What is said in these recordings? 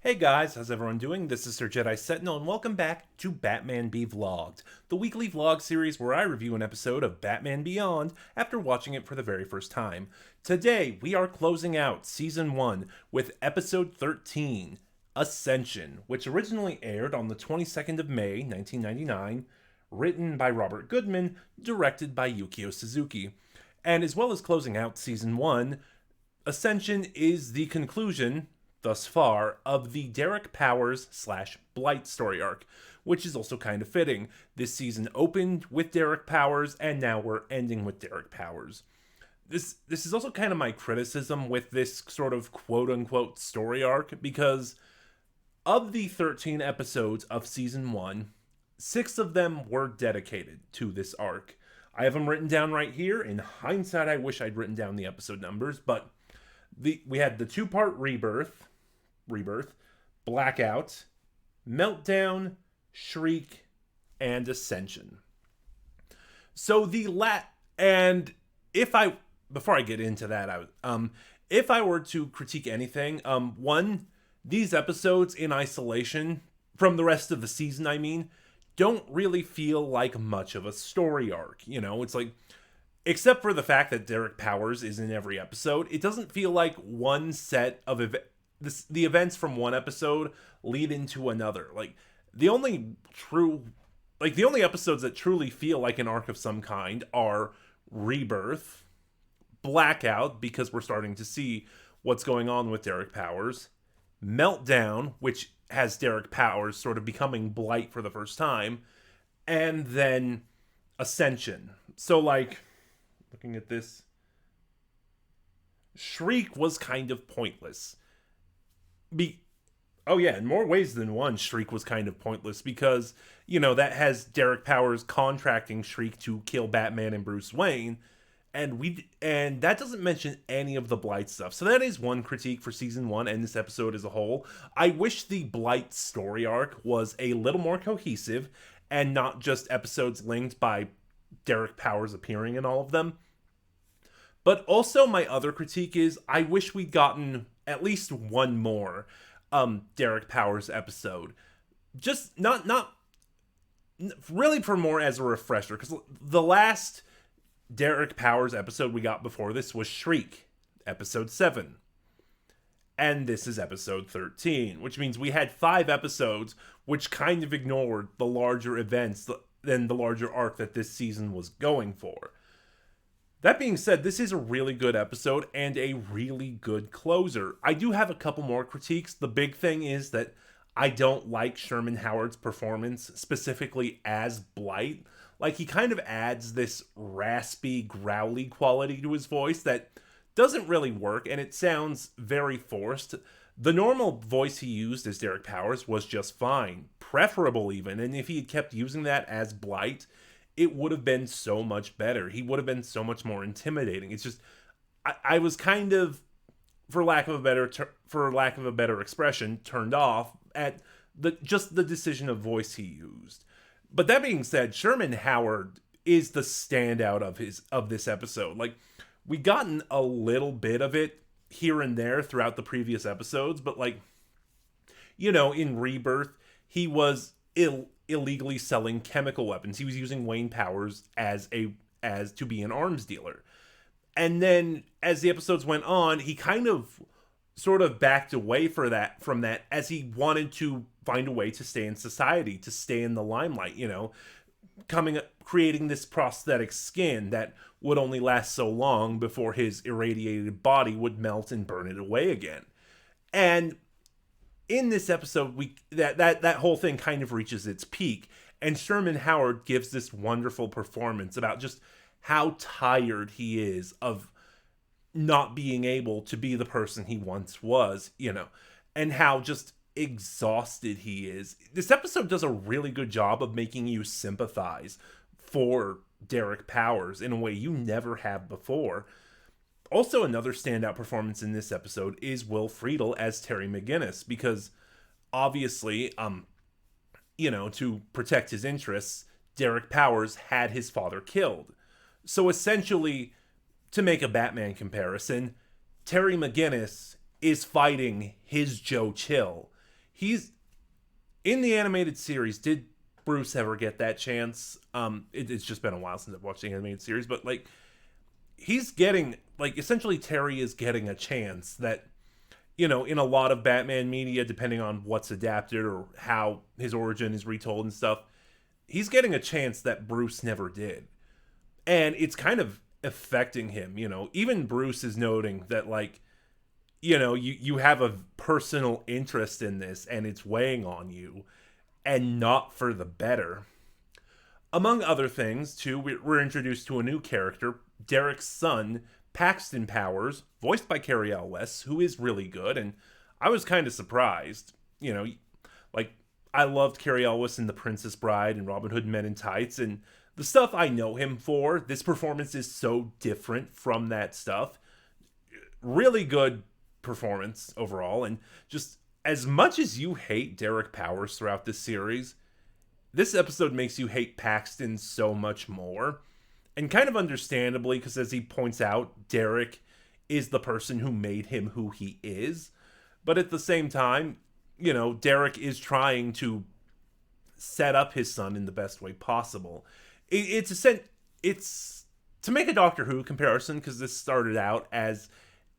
Hey guys, how's everyone doing? This is Sir Jedi Sentinel, and welcome back to Batman Be Vlogged, the weekly vlog series where I review an episode of Batman Beyond after watching it for the very first time. Today, we are closing out Season 1 with Episode 13, Ascension, which originally aired on the 22nd of May, 1999, written by Robert Goodman, directed by Yukio Suzuki. And as well as closing out Season 1, Ascension is the conclusion thus far of the Derek Powers / Blight story arc, which is also kind of fitting. This season opened with Derek Powers, and now we're ending with Derek Powers. This is also kind of my criticism with this sort of quote-unquote story arc, because of the 13 episodes of Season 1, 6 of them were dedicated to this arc. I have them written down right here. In hindsight, I wish I'd written down the episode numbers, but we had the two-part Rebirth, Blackout, Meltdown, Shriek, and Ascension. So and before I get into that, if I were to critique anything, one, these episodes in isolation from the rest of the season, don't really feel like much of a story arc. It's like, except for the fact that Derek Powers is in every episode, it doesn't feel like one set of the events from one episode lead into another. The only episodes that truly feel like an arc of some kind are Rebirth, Blackout, because we're starting to see what's going on with Derek Powers, Meltdown, which has Derek Powers sort of becoming Blight for the first time, and then Ascension. So, looking at this, Shriek was kind of pointless. In more ways than one, Shriek was kind of pointless because, that has Derek Powers contracting Shriek to kill Batman and Bruce Wayne, and that doesn't mention any of the Blight stuff. So that is one critique for Season 1 and this episode as a whole. I wish the Blight story arc was a little more cohesive and not just episodes linked by Derek Powers appearing in all of them. But also my other critique is I wish we'd gotten at least one more Derek Powers episode. Just not really for more as a refresher, because the last Derek Powers episode we got before this was Shriek, episode 7. And this is episode 13, which means we had 5 episodes which kind of ignored the larger events than the larger arc that this season was going for. That being said, this is a really good episode and a really good closer. I do have a couple more critiques. The big thing is that I don't like Sherman Howard's performance, specifically as Blight. He kind of adds this raspy, growly quality to his voice that doesn't really work, and it sounds very forced. The normal voice he used as Derek Powers was just fine, preferable even, and if he had kept using that as Blight, it would have been so much better. He would have been so much more intimidating. It's just, I was kind of, for lack of a better expression, turned off at the decision of voice he used. But that being said, Sherman Howard is the standout of this episode. We gotten a little bit of it here and there throughout the previous episodes, but in Rebirth, he was illegally selling chemical weapons. He was using Wayne Powers as to be an arms dealer. And then as the episodes went on, he kind of sort of backed away from that as he wanted to find a way to stay in society, to stay in the limelight, creating this prosthetic skin that would only last so long before his irradiated body would melt and burn it away again. And in this episode, that whole thing kind of reaches its peak, and Sherman Howard gives this wonderful performance about just how tired he is of not being able to be the person he once was, and how just exhausted he is. This episode does a really good job of making you sympathize for Derek Powers in a way you never have before. Also, another standout performance in this episode is Will Friedle as Terry McGinnis, because obviously, to protect his interests, Derek Powers had his father killed. So essentially, to make a Batman comparison, Terry McGinnis is fighting his Joe Chill. he's in the animated series. Did Bruce ever get that chance? It's just been a while since I've watched the animated series, but like he's getting like essentially Terry is getting a chance that in a lot of Batman media, depending on what's adapted or how his origin is retold and stuff, he's getting a chance that Bruce never did. And it's kind of affecting him, Even Bruce is noting that, like, you have a personal interest in this and it's weighing on you, and not for the better. Among other things, too, we're introduced to a new character, Derek's son, Paxton Powers, voiced by Cary Elwes, who is really good, and I was kind of surprised. Like, I loved Cary Elwes in The Princess Bride and Robin Hood Men in Tights, and the stuff I know him for, this performance is so different from that stuff. Really good performance overall, and just as much as you hate Derek Powers throughout this series, this episode makes you hate Paxton so much more. And kind of understandably, because as he points out, Derek is the person who made him who he is. But at the same time, Derek is trying to set up his son in the best way possible. It's to make a Doctor Who comparison, because this started out as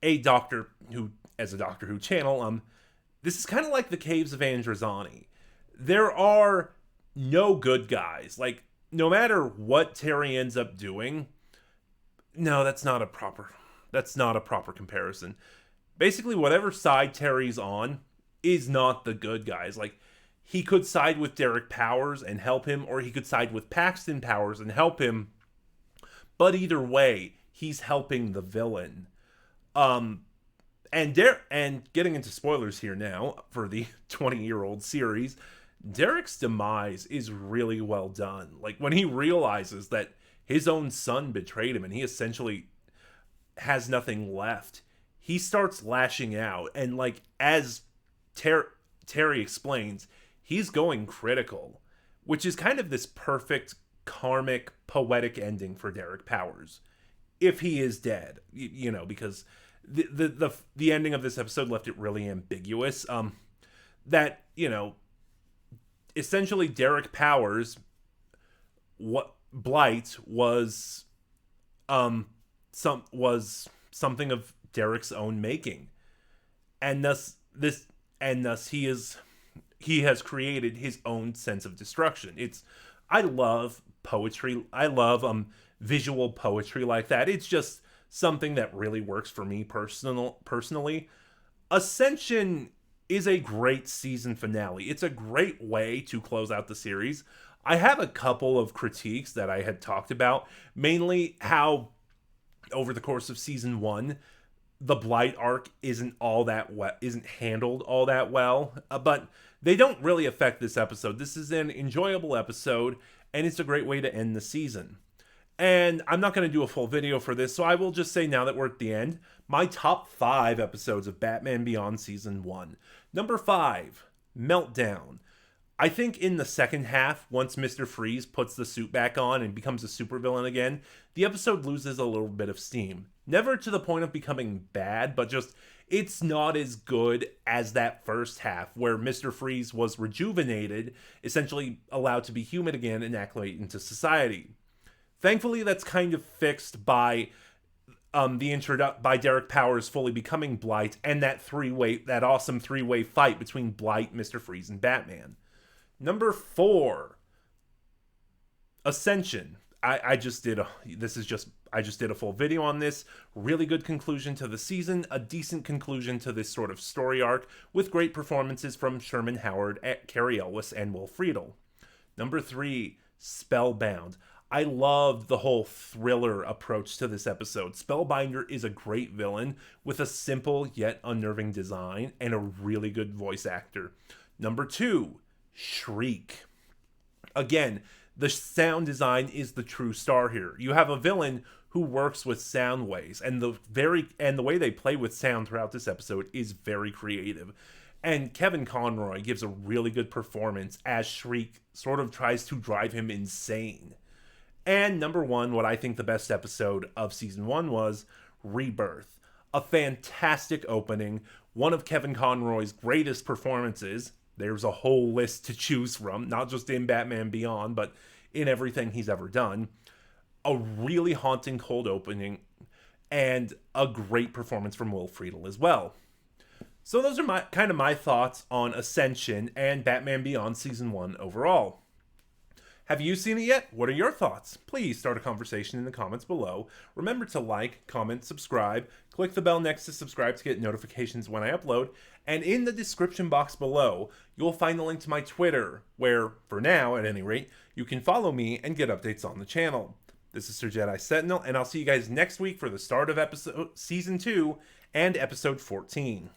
a Doctor Who channel. This is kind of like the Caves of Androzani. There are no good guys. Like, no matter what Terry ends up doing, no, that's not a proper comparison. Basically, whatever side Terry's on is not the good guys. Like, he could side with Derek Powers and help him, or he could side with Paxton Powers and help him. But either way, he's helping the villain. And getting into spoilers here now for the 20-year-old series, Derek's demise is really well done. Like, when he realizes that his own son betrayed him and he essentially has nothing left, he starts lashing out. And, like, as Terry explains, he's going critical, which is kind of this perfect karmic, poetic ending for Derek Powers. If he is dead, because the ending of this episode left it really ambiguous. That, essentially Derek Powers, Blight was something of Derek's own making, and thus he has created his own sense of destruction. I love poetry. I love visual poetry like that. It's just something that really works for me personally. Ascension is a great season finale. It's a great way to close out the series. I have a couple of critiques that I had talked about, mainly how over the course of season 1, the Blight arc isn't handled all that well, but they don't really affect this episode. This is an enjoyable episode, and it's a great way to end the season. And I'm not going to do a full video for this, so I will just say now that we're at the end, my top 5 episodes of Batman Beyond Season 1. Number 5, Meltdown. I think in the second half, once Mr. Freeze puts the suit back on and becomes a supervillain again, the episode loses a little bit of steam. Never to the point of becoming bad, but just it's not as good as that first half, where Mr. Freeze was rejuvenated, essentially allowed to be human again and acclimate into society. Thankfully, that's kind of fixed by by Derek Powers fully becoming Blight, and that awesome three-way fight between Blight, Mr. Freeze, and Batman. Number 4, Ascension. I just did a full video on this. Really good conclusion to the season, a decent conclusion to this sort of story arc, with great performances from Sherman Howard, Cary Elwes, and Will Friedle. Number 3, Spellbound. I loved the whole thriller approach to this episode. Spellbinder is a great villain with a simple yet unnerving design and a really good voice actor. Number 2, Shriek. Again, the sound design is the true star here. You have a villain who works with sound waves, and the way they play with sound throughout this episode is very creative. And Kevin Conroy gives a really good performance as Shriek sort of tries to drive him insane. And number 1, what I think the best episode of season 1 was, Rebirth. A fantastic opening, one of Kevin Conroy's greatest performances, There's a whole list to choose from, not just in Batman Beyond, but in everything he's ever done. A really haunting cold opening, and a great performance from Will Friedle as well. So those are my thoughts on Ascension and Batman Beyond Season 1 overall. Have you seen it yet? What are your thoughts? Please start a conversation in the comments below. Remember to like, comment, subscribe, click the bell next to subscribe to get notifications when I upload, and in the description box below, you'll find the link to my Twitter, where, for now at any rate, you can follow me and get updates on the channel. This is Sir Jedi Sentinel, and I'll see you guys next week for the start of Season 2 and Episode 14.